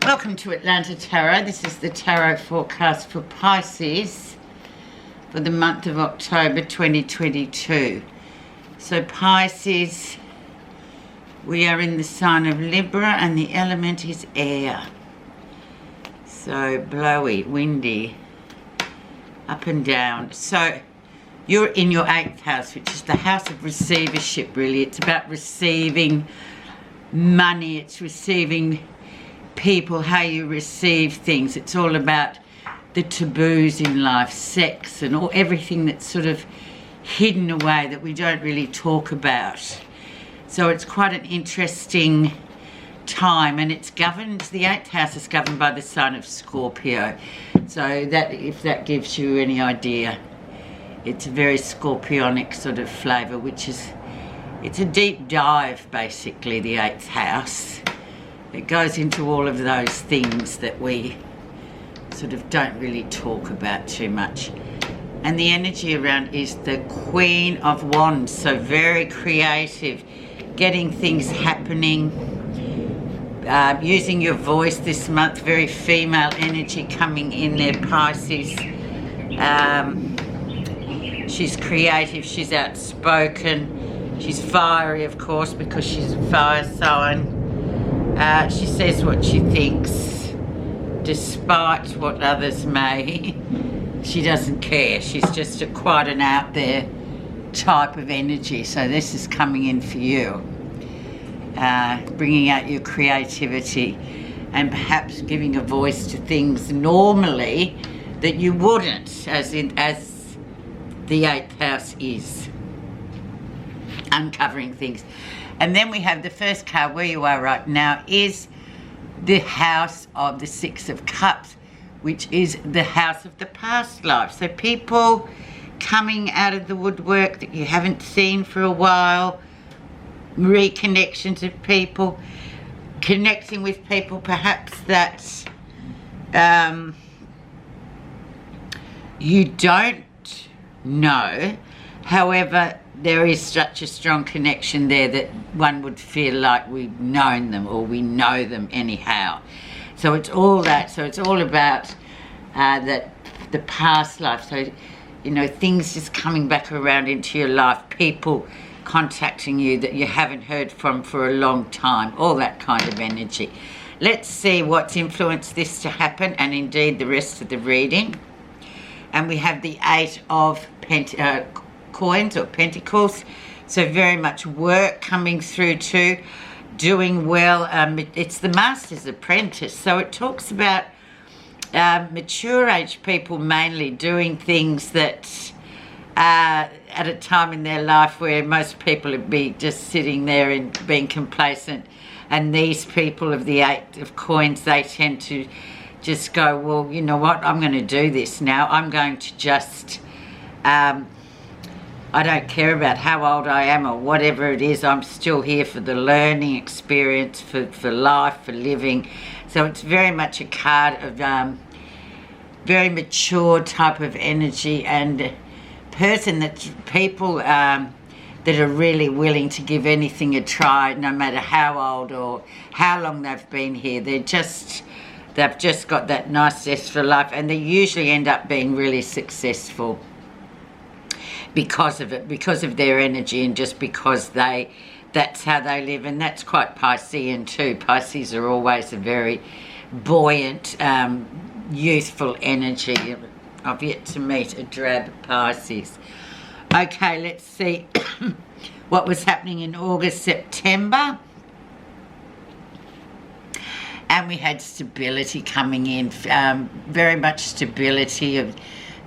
Welcome to Atlanta Tarot. This is the tarot forecast for Pisces for the month of October 2022. So Pisces, we are in the sign of Libra and the element is air. So blowy, windy, up and down. So you're in your 8th house, which is the house of receivership, really. It's about receiving money, it's receiving people, how you receive things. It's all about the taboos in life, sex and everything that's sort of hidden away that we don't really talk about. So it's quite an interesting time, and it's governed, the 8th house is governed by the sign of Scorpio. So that, if that gives you any idea, it's a very scorpionic sort of flavour, which is, it's a deep dive basically, the 8th house. It goes into all of those things that we sort of don't really talk about too much. And the energy around is the Queen of Wands, so very creative, getting things happening, using your voice this month, very female energy coming in there, Pisces. She's creative, she's outspoken, she's fiery of course because she's a fire sign. She says what she thinks, despite what others may. She doesn't care. She's just quite an out there type of energy. So this is coming in for you, bringing out your creativity and perhaps giving a voice to things normally that you wouldn't, as the 8th house is, uncovering things. And then we have the first card, where you are right now, is the house of the 6 of Cups, which is the house of the past life. So people coming out of the woodwork that you haven't seen for a while, reconnections of people, connecting with people perhaps that you don't know. However, there is such a strong connection there that one would feel like we've known them or we know them anyhow. So it's all that. So it's all about the past life. So, you know, things just coming back around into your life, people contacting you that you haven't heard from for a long time, all that kind of energy. Let's see what's influenced this to happen, and indeed the rest of the reading. And we have the 8 of coins or pentacles, so very much work coming through too, doing well. It's the master's apprentice, so it talks about mature age people mainly doing things that at a time in their life where most people would be just sitting there and being complacent, and these people of the 8 of coins, they tend to just go, well, you know what, I'm going to do this now. I'm going to just I don't care about how old I am or whatever it is. I'm still here for the learning experience, for life, for living. So it's very much a card of very mature type of energy, and person that's people that are really willing to give anything a try, no matter how old or how long they've been here. They've just got that nice zest for life, and they usually end up being really successful because of it, because of their energy, and just because that's how they live. And that's quite Piscean too. Pisces are always a very buoyant, youthful energy. I've yet to meet a drab Pisces. Okay, let's see what was happening in August, September. And we had stability coming in, very much stability, of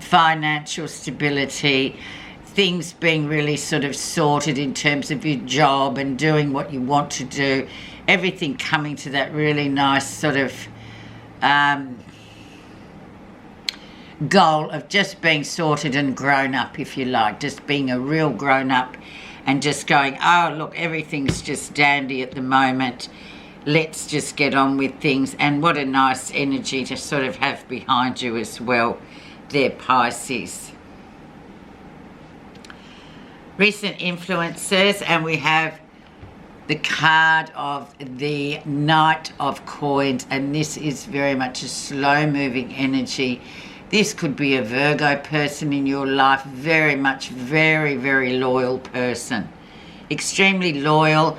financial stability, things being really sort of sorted in terms of your job and doing what you want to do, everything coming to that really nice sort of goal of just being sorted and grown up, if you like, just being a real grown up and just going, oh look, everything's just dandy at the moment, let's just get on with things. And what a nice energy to sort of have behind you as well there, Pisces. Recent influences, and we have the card of the Knight of Coins, and this is very much a slow-moving energy. This could be a Virgo person in your life, very much, very, very loyal person. Extremely loyal.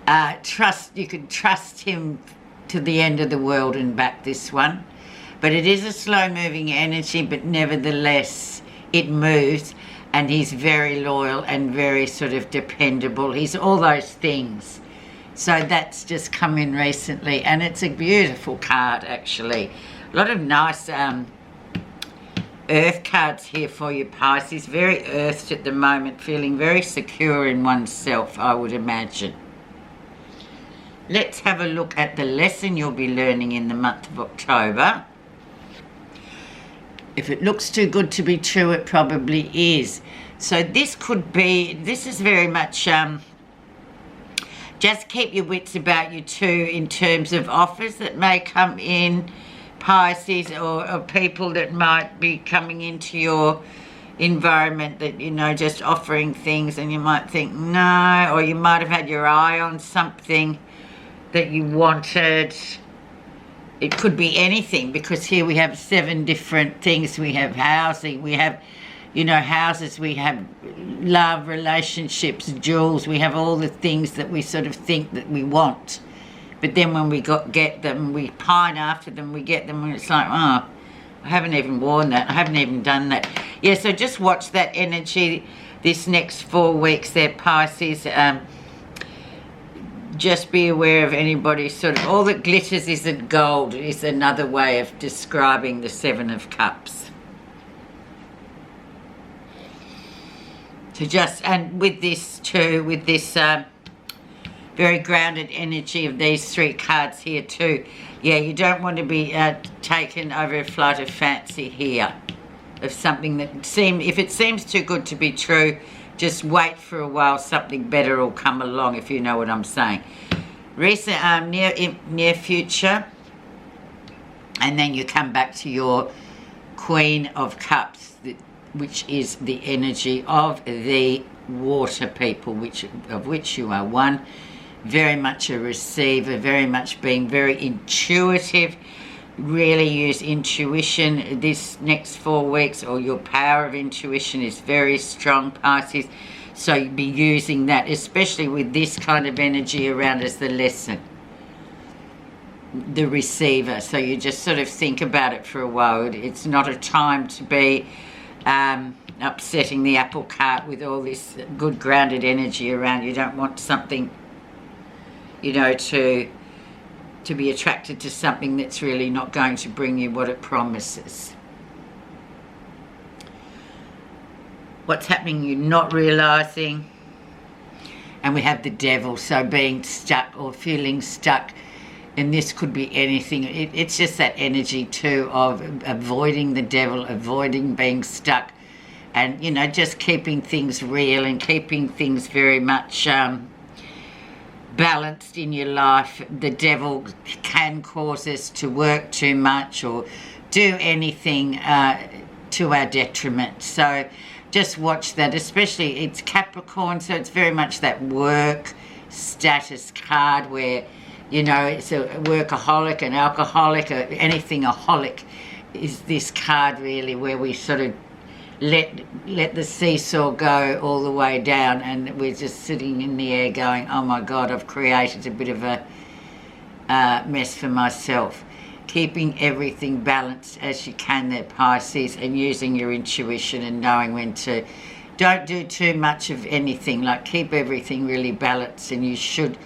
You can trust him to the end of the world and back, this one. But it is a slow-moving energy, but nevertheless, it moves, and he's very loyal and very sort of dependable. He's all those things. So that's just come in recently, and it's a beautiful card, actually. A lot of nice earth cards here for you, Pisces. Very earthed at the moment, feeling very secure in oneself, I would imagine. Let's have a look at the lesson you'll be learning in the month of October. If it looks too good to be true, it probably is. So this is very much, just keep your wits about you too, in terms of offers that may come in, Pisces, or people that might be coming into your environment that, you know, just offering things, and you might think no, or you might have had your eye on something that you wanted. It could be anything, because here we have 7 different things. We have housing, we have, you know, houses, we have love, relationships, jewels, we have all the things that we sort of think that we want. But then when we get them, we pine after them, we get them, and it's like, oh, I haven't even worn that, I haven't even done that. Yeah, so just watch that energy this next 4 weeks there, Pisces. Just be aware of anybody sort of, all that glitters isn't gold is another way of describing the 7 of Cups. So just, and with this too, with this very grounded energy of these 3 cards here too, yeah, you don't want to be taken over a flight of fancy here of something that if it seems too good to be true, just wait for a while, something better will come along, if you know what I'm saying. Recent, near future, and then you come back to your Queen of Cups, which is the energy of the water people, of which you are one. Very much a receiver, very much being very intuitive. Really use intuition this next 4 weeks, or your power of intuition is very strong, Pisces. So you'll be using that, especially with this kind of energy around as the lesson, the receiver. So you just sort of think about it for a while. It's not a time to be upsetting the apple cart with all this good grounded energy around. You don't want something, you know, to be attracted to something that's really not going to bring you what it promises. What's happening you're not realising. And we have the Devil, so being stuck or feeling stuck. And this could be anything. It's just that energy too of avoiding the Devil, avoiding being stuck. And, you know, just keeping things real and keeping things very much balanced in your life. The Devil can cause us to work too much or do anything to our detriment. So just watch that, especially it's Capricorn, so it's very much that work status card where, you know, it's a workaholic, an alcoholic, or anything aholic is this card really, where we sort of let the seesaw go all the way down, and we're just sitting in the air going, oh my God, I've created a bit of a mess for myself. Keeping everything balanced as you can there, Pisces, and using your intuition and knowing when to, don't do too much of anything, like keep everything really balanced, and you should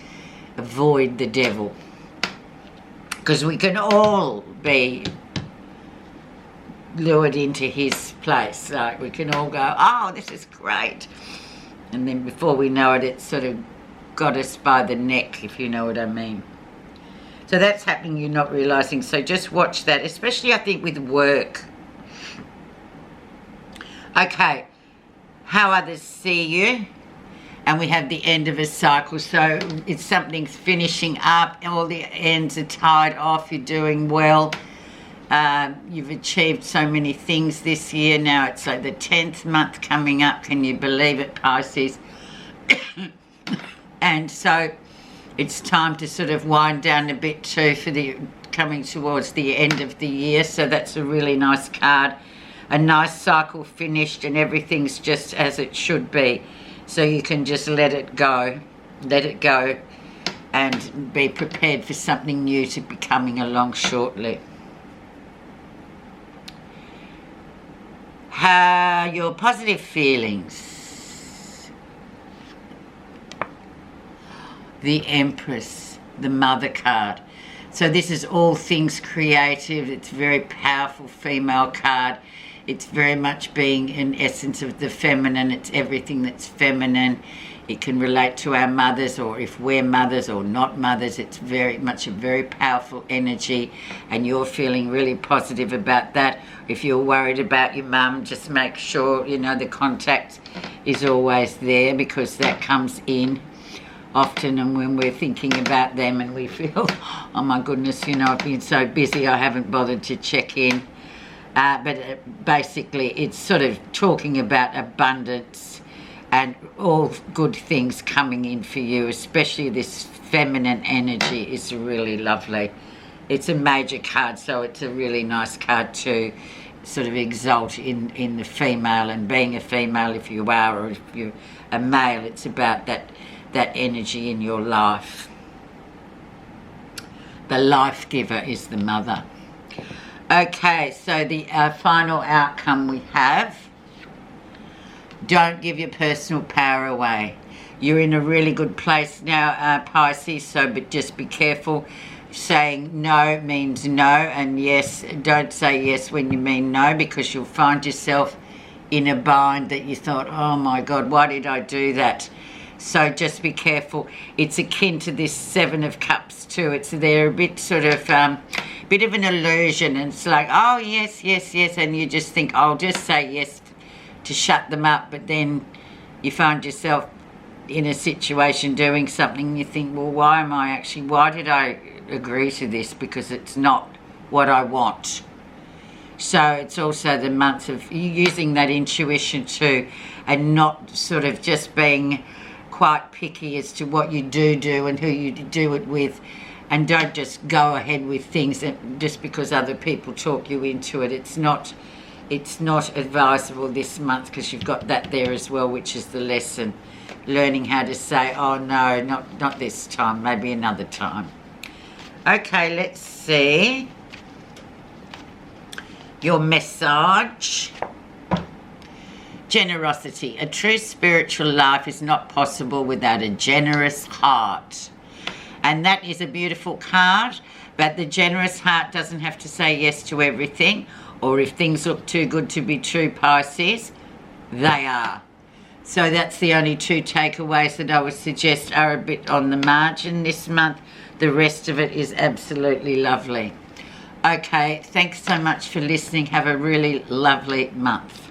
avoid the Devil, because we can all be lured into his place. Like we can all go, oh, this is great, and then before we know it, it's sort of got us by the neck, if you know what I mean. So that's happening, you're not realising. So just watch that, especially I think with work. Okay, how others see you. And we have the end of a cycle. So it's something's finishing up. All the ends are tied off. You're doing well. You've achieved so many things this year. Now it's like the 10th month coming up. Can you believe it, Pisces? And so It's time to sort of wind down a bit too for the coming towards the end of the year. So that's a really nice card. A nice cycle finished and everything's just as it should be. So you can just let it go and be prepared for something new to be coming along shortly. Your positive feelings. The Empress, the Mother card. So this is all things creative. It's a very powerful female card. It's very much being in essence of the feminine. It's everything that's feminine. It can relate to our mothers, or if we're mothers or not mothers. It's very much a very powerful energy, and you're feeling really positive about that. If you're worried about your mum, just make sure, you know, the contact is always there, because that comes in often, and when we're thinking about them and we feel, oh my goodness, you know, I've been so busy I haven't bothered to check in. But basically it's sort of talking about abundance and all good things coming in for you, especially this feminine energy is really lovely. It's a major card, so it's a really nice card to sort of exalt in the female, and being a female, if you are, or if you're a male, it's about that energy in your life. The life giver is the mother. Okay, so the final outcome we have, don't give your personal power away. You're in a really good place now, Pisces, so but just be careful. Saying no means no, and yes, don't say yes when you mean no, because you'll find yourself in a bind that you thought, oh my God, why did I do that? So just be careful. It's akin to this Seven of Cups too. They're a bit sort of, bit of an illusion, and it's like, oh yes, yes, yes, and you just think, I'll just say yes to shut them up, but then you find yourself in a situation doing something, you think, well, why did I agree to this, because it's not what I want. So it's also the month of using that intuition too, and not sort of just being quite picky as to what you do and who you do it with, and don't just go ahead with things just because other people talk you into it. It's not advisable this month, because you've got that there as well, which is the lesson, learning how to say, oh no, not this time, maybe another time. Okay, let's see your message. Generosity. A true spiritual life is not possible without a generous heart. And that is a beautiful card, but the generous heart doesn't have to say yes to everything, or if things look too good to be true, Pisces, they are. So that's the only two takeaways that I would suggest are a bit on the margin this month. The rest of it is absolutely lovely. Okay, thanks so much for listening. Have a really lovely month.